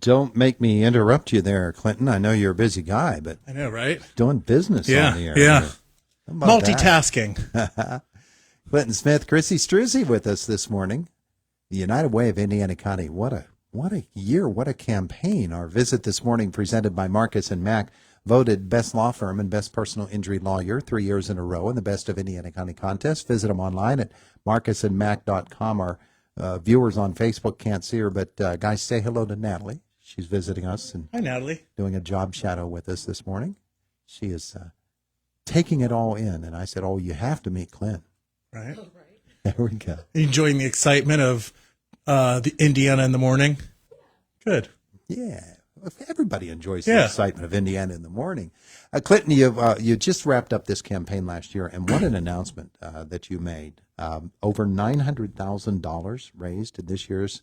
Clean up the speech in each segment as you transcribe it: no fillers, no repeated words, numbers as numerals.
Don't make me interrupt you there, Clinton. I know you're a busy guy, but I know, right? doing business on the air. Yeah. How about Multitasking. Clinton Smith, Chrissy Struzzi with us this morning. The United Way of Indiana County. What a year, what a campaign. Our visit this morning presented by Marcus and Mack, voted best law firm and best personal injury lawyer 3 years in a row in the Best of Indiana County contest. Visit them online at marcusandmack.com. Our viewers on Facebook can't see her, but guys, say hello to Natalie. She's visiting us and Hi, Natalie. doing a job shadow with us this morning. She is taking it all in, and I said, "Oh, you have to meet Clint." Right. Oh, right. There we go. Enjoying the excitement of the Indiana in the morning. Good. Yeah, everybody enjoys the excitement of Indiana in the morning. Clinton, you just wrapped up this campaign last year, and what an announcement that you made. Over $900,000 raised in this year's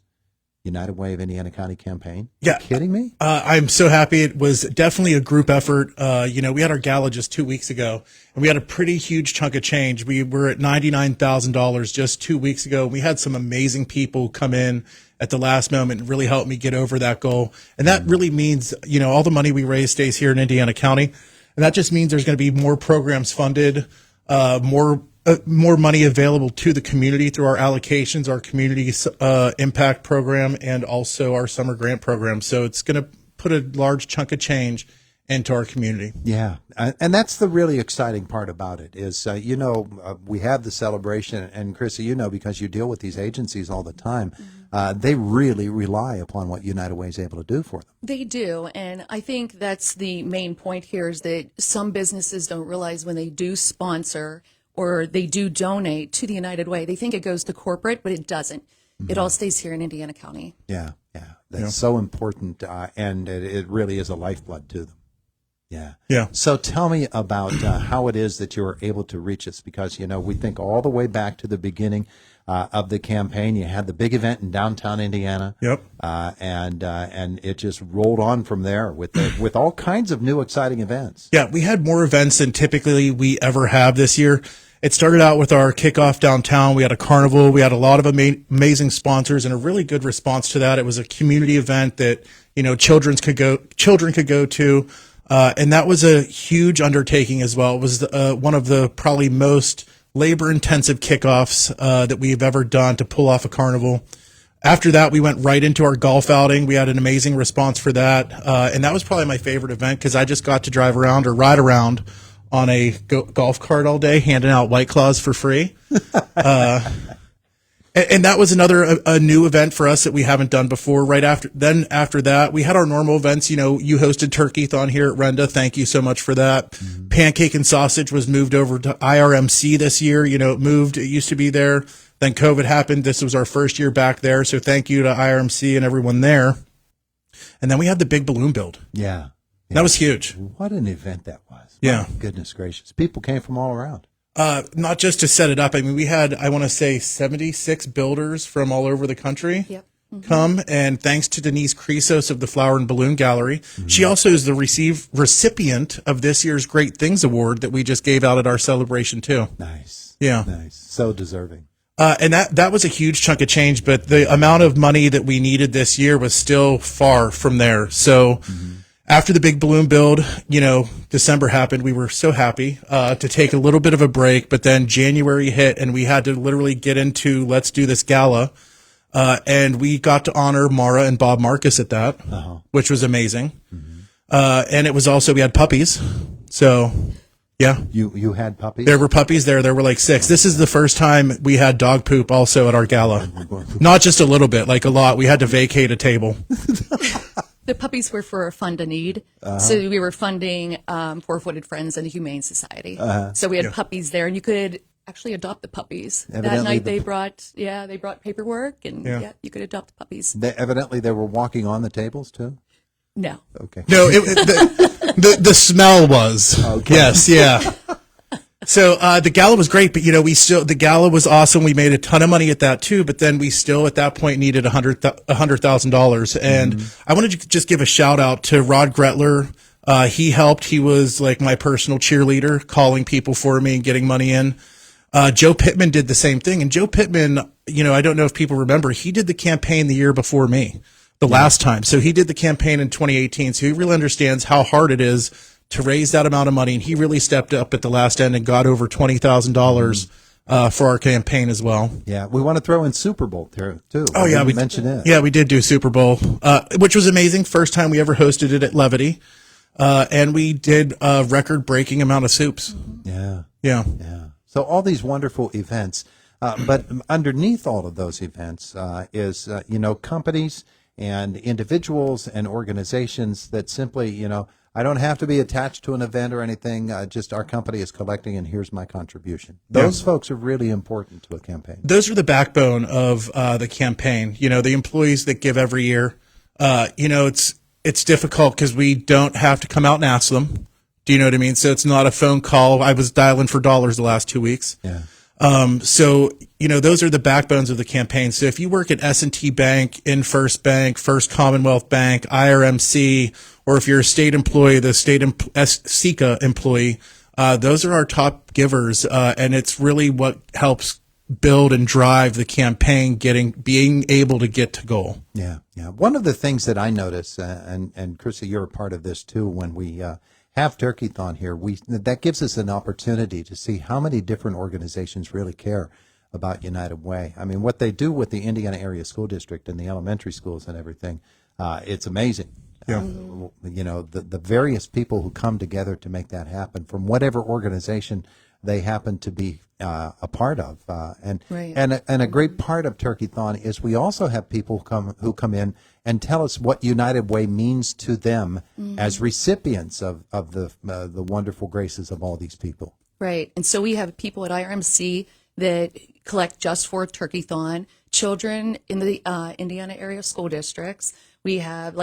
United Way of Indiana County campaign. Yeah. Are you kidding me? I'm so happy. It was definitely a group effort. We had our gala just 2 weeks ago, and we had a pretty huge chunk of change. We were at $99,000 just 2 weeks ago. We had some amazing people come in at the last moment and really helped me get over that goal. And that really means, all the money we raise stays here in Indiana County. And that just means there's going to be more programs funded, more money available to the community through our allocations, our community impact program, and also our summer grant program. So it's going to put a large chunk of change into our community. Yeah, and that's the really exciting part about it is, we have the celebration, and Chrissy, because you deal with these agencies all the time, they really rely upon what United Way is able to do for them. They do, and I think that's the main point here is that some businesses don't realize when they do sponsor or they do donate to the United Way, they think it goes to corporate, but it doesn't. Mm-hmm. It all stays here in Indiana County. Yeah. That's so important, and it really is a lifeblood to them. Yeah. So tell me about how it is that you were able to reach us, because, we think all the way back to the beginning of the campaign. You had the big event in downtown Indiana. Yep. And it just rolled on from there with all kinds of new exciting events. Yeah, we had more events than typically we ever have this year. It started out with our kickoff downtown. We had a carnival. We had a lot of amazing sponsors and a really good response to that. It was a community event that, children could go to. And that was a huge undertaking as well. It was one of the probably most labor-intensive kickoffs that we've ever done to pull off a carnival. After that, we went right into our golf outing. We had an amazing response for that. And that was probably my favorite event because I just got to drive around or ride around on a golf cart all day, handing out White Claws for free. And that was a new event for us that we haven't done before. After that, we had our normal events. You hosted Turkey-thon here at Renda. Thank you so much for that. Mm-hmm. Pancake and Sausage was moved over to IRMC this year. It moved. It used to be there. Then COVID happened. This was our first year back there. So thank you to IRMC and everyone there. And then we had the big balloon build. Yeah. That was huge. What an event that was. Yeah. My goodness gracious. People came from all around. Not just to set it up. I mean, we had, I want to say 76 builders from all over the country come. And thanks to Denise Krisos of the Flower and Balloon Gallery. Mm-hmm. She also is the recipient of this year's Great Things Award that we just gave out at our celebration too. Nice. Yeah. Nice. So deserving. And that was a huge chunk of change, but the amount of money that we needed this year was still far from there. So after the big balloon build, December happened. We were so happy to take a little bit of a break, but then January hit and we had to literally get into let's do this gala. And we got to honor Mara and Bob Marcus at that, which was amazing. Mm-hmm. And it was also, we had puppies. So yeah. You had puppies? There were puppies there. There were like 6. This is the first time we had dog poop also at our gala. Not just a little bit, like a lot. We had to vacate a table. The puppies were for a fund a need. So we were funding Four-Footed Friends and the Humane Society. So we had puppies there, and you could actually adopt the puppies. Evidently that night they brought paperwork, and you could adopt the puppies. Evidently they were walking on the tables too? No. Okay. No, the smell was. Okay. Yes, yeah. So the gala was great, but the gala was awesome. We made a ton of money at that too, but then we still at that point needed $100,000. And I wanted to just give a shout out to Rod Gretler. He helped. He was like my personal cheerleader, calling people for me and getting money in. Joe Pittman did the same thing. And Joe Pittman, I don't know if people remember, he did the campaign the year before me. the last time. So he did the campaign in 2018. So he really understands how hard it is to raise that amount of money. And he really stepped up at the last end and got over $20,000 for our campaign as well. Yeah, we want to throw in Super Bowl there too. Oh yeah, we mentioned it. Yeah, we did do Super Bowl, which was amazing. First time we ever hosted it at Levity, and we did a record-breaking amount of soups. Yeah. Yeah. So all these wonderful events, but underneath all of those events is companies and individuals and organizations that simply I don't have to be attached to an event or anything. Just our company is collecting, and here's my contribution. Those folks are really important to a campaign. Those are the backbone of the campaign. The employees that give every year. It's difficult because we don't have to come out and ask them. Do you know what I mean? So it's not a phone call. I was dialing for dollars the last 2 weeks. Yeah. So those are the backbones of the campaign. So if you work at S&T Bank, InFirst Bank, First Commonwealth Bank, IRMC, or if you're a state employee, the state SECA employee, those are our top givers, and it's really what helps build and drive the campaign, being able to get to goal. Yeah. One of the things that I notice, and Chrissy, you're a part of this too, when we have Turkeython here, that gives us an opportunity to see how many different organizations really care about United Way. I mean, what they do with the Indiana Area School District and the elementary schools and everything, it's amazing. Yeah. The various people who come together to make that happen from whatever organization they happen to be a part of. And a great part of Turkeython is we also have people who come in and tell us what United Way means to them as recipients of the wonderful graces of all these people. Right. And so we have people at IRMC that collect just for Turkeython, children in the Indiana area school districts. We have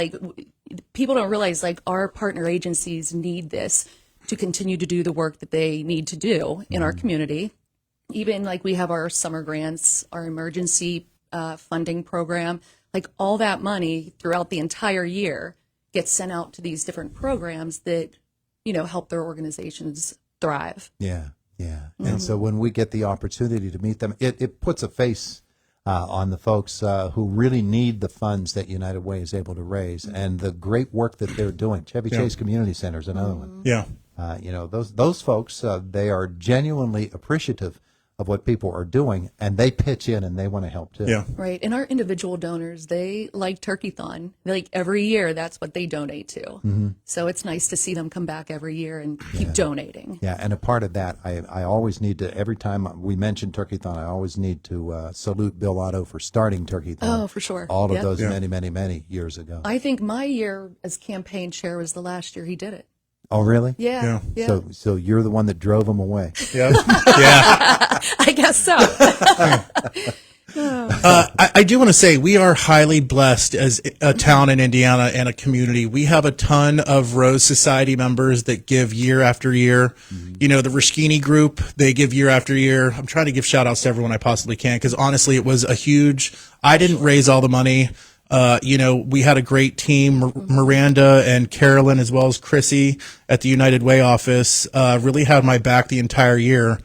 people don't realize our partner agencies need this to continue to do the work that they need to do in our community. Even we have our summer grants, our emergency funding program, all that money throughout the entire year gets sent out to these different programs that, help their organizations thrive. Yeah. And so when we get the opportunity to meet them, it puts a face on the folks who really need the funds that United Way is able to raise and the great work that they're doing. Chevy Chase Community Center is another one. Yeah. Those folks, they are genuinely appreciative of what people are doing, and they pitch in and they want to help too. Yeah. Right. And our individual donors, they like Turkeython. Every year, that's what they donate to. So it's nice to see them come back every year and keep donating. Yeah, and a part of that, I always need to, every time we mention Turkeython, I always need to salute Bill Otto for starting Turkeython. Oh, for sure. All of those many years ago. I think my year as campaign chair was the last year he did it. Oh, really? Yeah. So you're the one that drove him away. Yeah. Yeah. I guess so. I do want to say we are highly blessed as a town in Indiana and a community. We have a ton of Rose Society members that give year after year. The Rishkini group, they give year after year. I'm trying to give shout outs to everyone I possibly can because honestly, it was I didn't raise all the money. We had a great team, Miranda and Carolyn, as well as Chrissy at the United Way office, really had my back the entire year,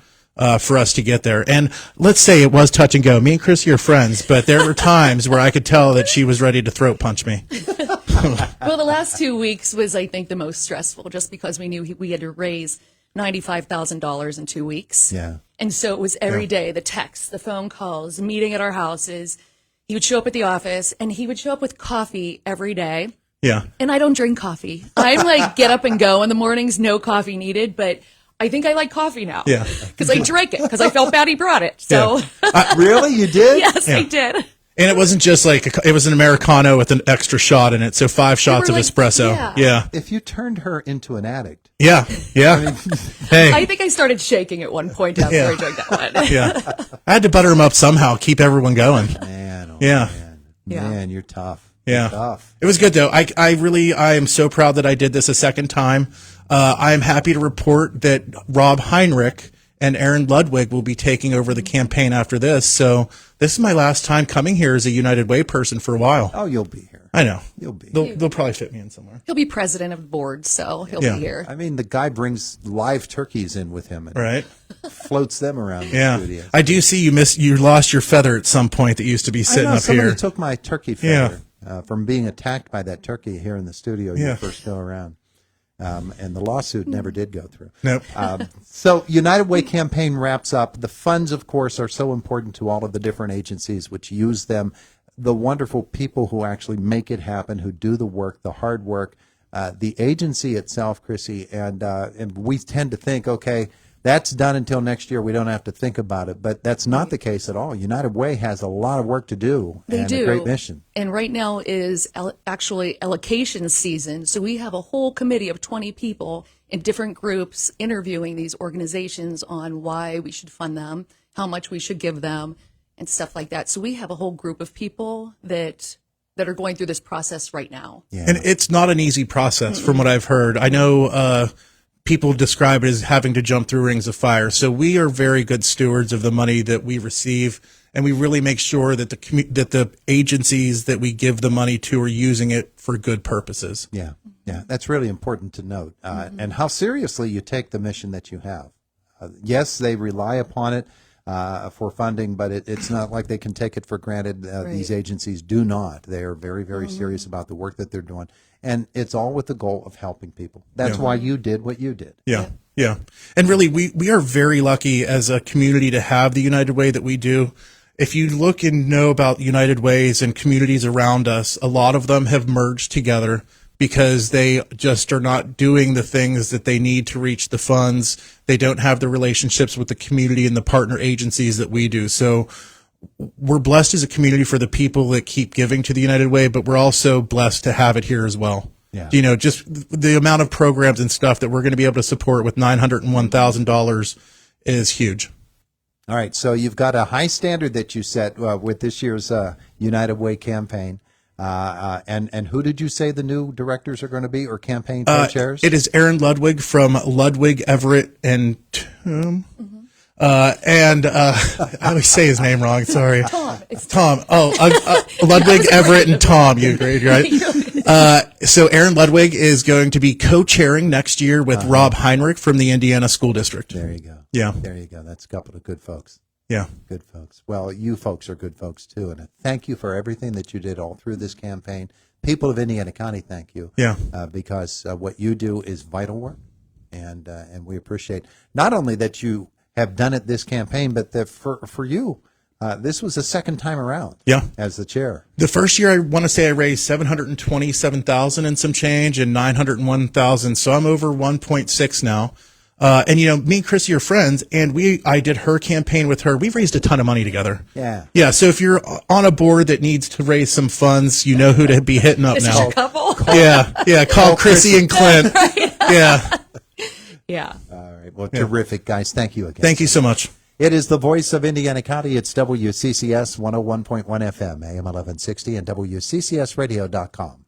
for us to get there. And let's say it was touch and go. Me and Chrissy are friends, but there were times where I could tell that she was ready to throat punch me. Well, the last 2 weeks was, I think, the most stressful just because we knew we had to raise $95,000 in 2 weeks. Yeah. And so it was every day, the texts, the phone calls, meeting at our houses. He would show up at the office, and he would show up with coffee every day. Yeah. And I don't drink coffee. I'm get up and go in the mornings, no coffee needed, but I think I like coffee now. Yeah. Because I drank it, because I felt bad he brought it. So, Really? You did? yes, I did. And it wasn't just it was an Americano with an extra shot in it. So 5 shots of espresso. Yeah. If you turned her into an addict. Yeah. Hey. I think I started shaking at one point after I drank that one. Yeah. I had to butter him up somehow, keep everyone going. Man, Yeah. you're tough. Yeah. You're tough. It was good though. I am so proud that I did this a second time. I am happy to report that Rob Heinrich and Aaron Ludwig will be taking over the campaign after this. So this is my last time coming here as a United Way person for a while. Oh, you'll be here. I know. You'll be. They'll probably fit me in somewhere. He'll be president of the board, so he'll be here. I mean, the guy brings live turkeys in with him and Right. floats them around the Yeah. studio. I do see you lost your feather at some point that used to be I sitting know, up somebody here. took my turkey feather. from being attacked by that turkey here in the studio Yeah. your first go around. And the lawsuit never did go through. Nope. So United Way campaign wraps up. The funds, of course, are so important to all of the different agencies which use them. The wonderful people who actually make it happen, who do the work, the hard work, the agency itself, Chrissy, and we tend to think, okay, that's done until next year. We don't have to think about it, but that's not the case at all. United Way has a lot of work to do They and do. a great mission. And right now is actually allocation season. So we have a whole committee of 20 people in different groups interviewing these organizations on why we should fund them, how much we should give them, and stuff like that. So we have a whole group of people that are going through this process right now. Yeah. And it's not an easy process from what I've heard. I know people describe it as having to jump through rings of fire. So we are very good stewards of the money that we receive, and we really make sure that the agencies that we give the money to are using it for good purposes. Yeah, yeah, that's really important to note, and how seriously you take the mission that you have. Yes, they rely upon it for funding, but it's not like they can take it for granted. These agencies do not. They are very, very serious about the work that they're doing, and it's all with the goal of helping people. That's why you did what you did. Yeah. Yeah. And really, we are very lucky as a community to have the United Way that we do. If you look and know about United Ways and communities around us, a lot of them have merged together because they just are not doing the things that they need to reach the funds. They don't have the relationships with the community and the partner agencies that we do. So we're blessed as a community for the people that keep giving to the United Way, but we're also blessed to have it here as well. Yeah. You know, just the amount of programs and stuff that we're going to be able to support with $901,000 is huge. All right, so you've got a high standard that you set with this year's United Way campaign. And who did you say the new directors are going to be, or campaign co-chairs? It is Aaron Ludwig from Ludwig, Everett, and Tom. I always say his name wrong. Sorry. Tom. It's Tom. Ludwig, Everett, and Tom. You agreed, right? So Aaron Ludwig is going to be co-chairing next year with Rob Heinrich from the Indiana School District. There you go. Yeah. There you go. That's a couple of good folks. Yeah. Good folks. Well, you folks are good folks, too. And thank you for everything that you did all through this campaign. People of Indiana County, thank you. Yeah. Because what you do is vital work. And we appreciate not only that you have done it this campaign, but that for you, this was the second time around. Yeah. As the chair. The first year, I want to say I raised $727,000 and some change, and $901,000. So I'm over 1.6 now. And you know, me and Chrissy are friends, and I did her campaign with her. We've raised a ton of money together. Yeah. Yeah. So if you're on a board that needs to raise some funds, you know who to be hitting up This now. is a couple. Yeah. Call Chrissy and Clint. Yeah. Yeah. All right. Well, terrific, guys. Thank you again. Thank you so much. It is the voice of Indiana County. It's WCCS 101.1 FM, AM 1160, and WCCSradio.com.